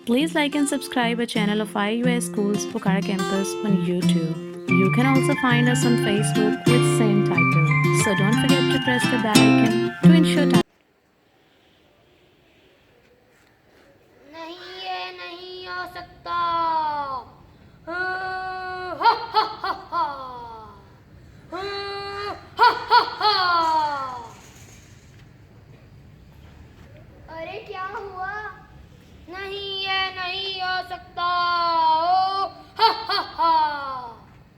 Please like and subscribe our channel of IUS Schools Pokhara Campus on YouTube. You can also find us on Facebook with same title. So don't forget to press the bell icon to ensure time. नहीं ये नहीं हो सकता। हा, हा, हा, हा, हा। हा, हा, हा, हा। अरे क्या हुआ? नहीं ये नहीं हो सकता। ओ हा हा हा।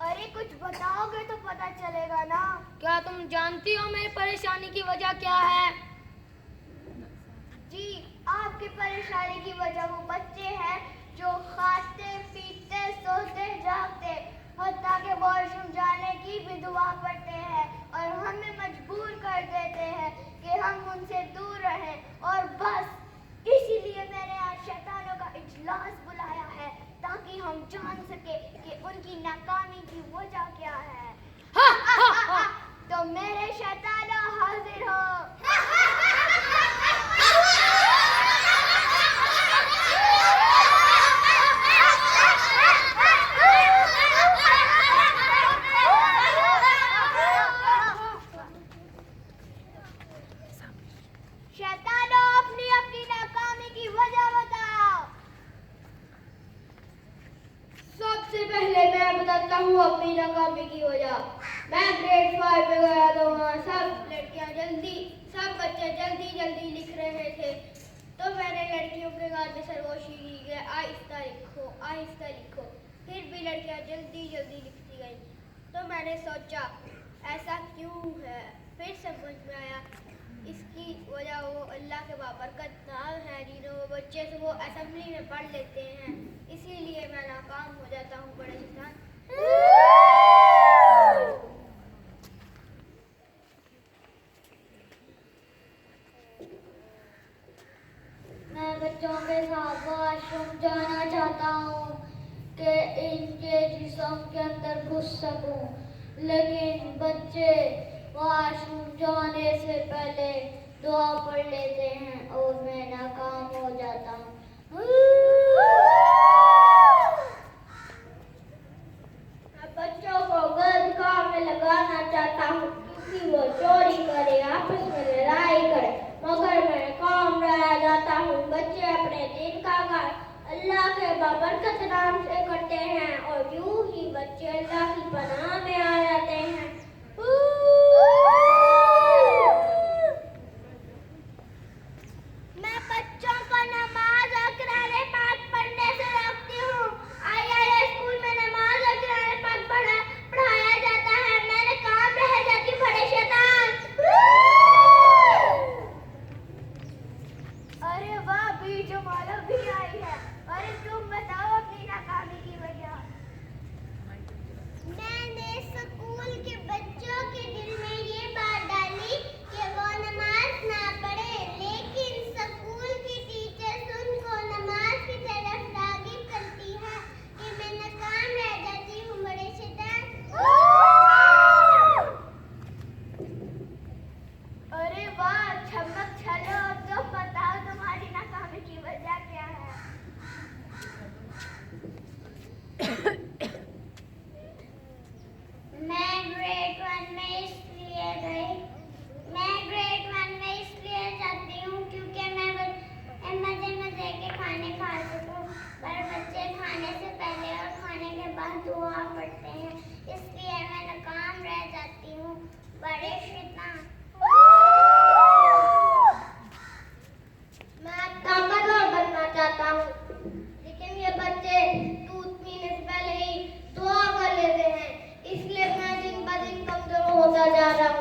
अरे कुछ बताओगे तो पता चलेगा ना। क्या तुम जानती हो मेरी परेशानी की वजह क्या है? जी, आपकी परेशानी की वजह वो बच्चे हैं जो खाते पीते सोते जागते हत्ता के वॉशरूम जाने की भी दुआ पड़ते हैं और हमें मजबूर कर देते हैं कि हम उनसे दूर रहें। और बस इसीलिए मैंने आज शैतानों का इजलास बुलाया है ताकि हम जान सके कि उनकी नाकामी की वजह क्या है। हा, हा, हा। तो मेरे शैतानों हाजिर हो। शैतानों अपनी अपनी नाकामी की वजह बताओ। सबसे पहले मैं बताता हूँ अपनी नाकामी की वजह। मैं ग्रेड 5 में गया तो वहाँ सब बच्चे जल्दी लिख रहे थे तो मैंने लड़कियों के कान में सरगोशी की कि आहिस्ता लिखो। फिर भी लड़कियाँ जल्दी लिखती गई तो मैंने सोचा ऐसा क्यों है। फिर समझ में आया इसकी वजह वो अल्लाह के बाबरकत नाम है जिन्हें वो बच्चे से वो असेंबली में पढ़ लेते हैं, इसीलिए मैं नाकाम हो जाता हूँ। बड़े शैतान। मैं बच्चों के साथ वॉशरूम जाना चाहता हूँ कि इनके जिस्म के अंदर घुस सकूं, लेकिन बच्चे वॉशरूम जाने से पहले दुआ पढ़ लेते हैं और मैं नाकाम हो जाता हूँ। मैं बच्चों को गलत काम में लगाना चाहता हूँ क्योंकि वो चोरी करे, आपस में लड़ाई करे, मगर मैं काम रह जाता हूँ। बच्चे अपने दिन का काम अल्लाह के बाबरकत नाम से करते हैं और यूं ही बच्चे अल्लाह की पनाह में आ जाते हैं। मैं बच्चों को नमाज और कुरान पाक पढ़ने से रोकती हूँ। IIS स्कूल में नमाज और कुरान पाक पढ़ाया जाता है। मैंने काम रह जाती बड़े शैतान। अरे वाह, बीजो माला भी आई है। अरे तुम बताओ अपनी नाकामी की वजह। मैंने स्कूल के बच्चों के दिल में ये बात डाली कि वो नमाज ना पढ़े, लेकिन स्कूल की टीचर्स उनको नमाज की तरफ राग़िब करती है कि मैं नाकाम रह जाती हूँ। बड़े शैतान। अरे वाह, छमक छलो, अब तो बताओ तुम्हारी नाकामी की वजह क्या है। मैं ग्रेड 1 में इसलिए जाती हूँ क्योंकि मैं मजे के खाने खा सकूँ, पर बच्चे खाने से पहले और खाने के बाद दुआ पढ़ते हैं, इसलिए मैं नाकाम रह जाती हूँ। बड़े शैतान। मैं ताकतवर बनना चाहता हूँ, लेकिन ये बच्चे दूध पीने से पहले ही दुआ कर लेते हैं, इसलिए मैं दिन ब दिन कमजोर होता जा रहा हूँ।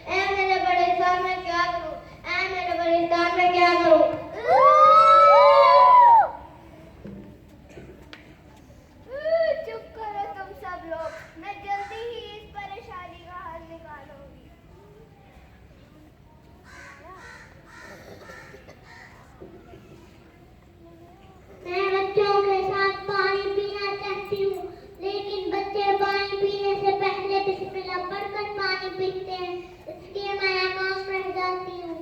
ऐ मेरे बड़े शैतान मैं क्या करूँ? चुप करो तुम सब लोग, मैं जल्दी ही इस परेशानी का हल निकालूंगी। मैं बच्चों के साथ पानी पीना चाहती हूँ, लेकिन बच्चे पानी पीने से पहले बिस्मिल्लाह पढ़कर पानी पीते हैं, इसलिए मैं नाकाम रह जाती हूँ।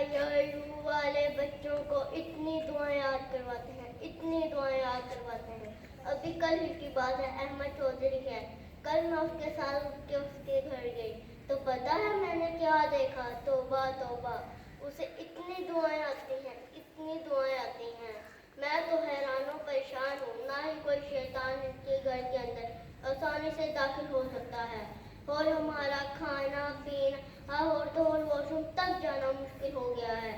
IIU वाले बच्चों को इतनी दुआएं याद करवाते हैं, इतनी दुआएं याद करवाते हैं। अभी कल ही की बात है, अहमद चौधरी है। कल मैं उसके साथ उठ के उसके घर गई तो पता है मैंने क्या देखा? तौबा तौबा, उसे इतनी दुआएं आती हैं, इतनी दुआएं आती हैं। मैं तो हैरान हूँ, परेशान हूँ। ना ही कोई शैतान इसके घर के अंदर आसानी से दाखिल हो सकता है और हमारा खाना पीना और तो और वॉशरूम तक जाना मुश्किल हो गया है।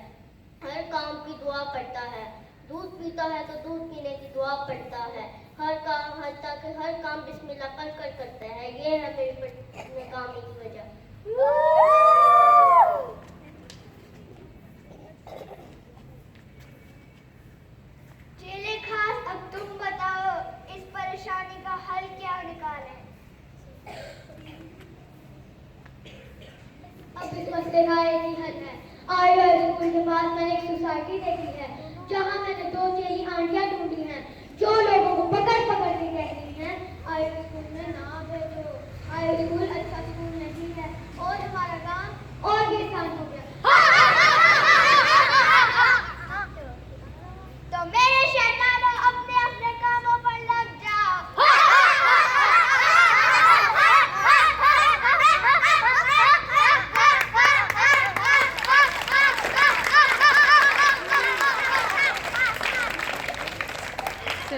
हर काम की दुआ पड़ता है, दूध पीता है तो दूध पीने की दुआ पड़ता है। हर काम हर काम बिस्मिल्लाह पढ़ कर करता है। ये है मेरी नाकामी की वजह। चेले खास, अब तुम बताओ इस परेशानी का हल क्या निकालें? अब इस मसले का एक ही हल है। IIU स्कूल के पास मैंने एक सोसाइटी देखी है जहाँ मैंने 2 चेली आंटियाँ ढूंढी हैं जो लोगों को पकड़ पकड़ के कहती हैं IIU स्कूल में ना भेजो, IIU स्कूल अच्छा स्कूल नहीं है और हमारा काम और भी आसान हो गया। तो मेरे शैतानों अपने अपने कामों पर लग जाओ। So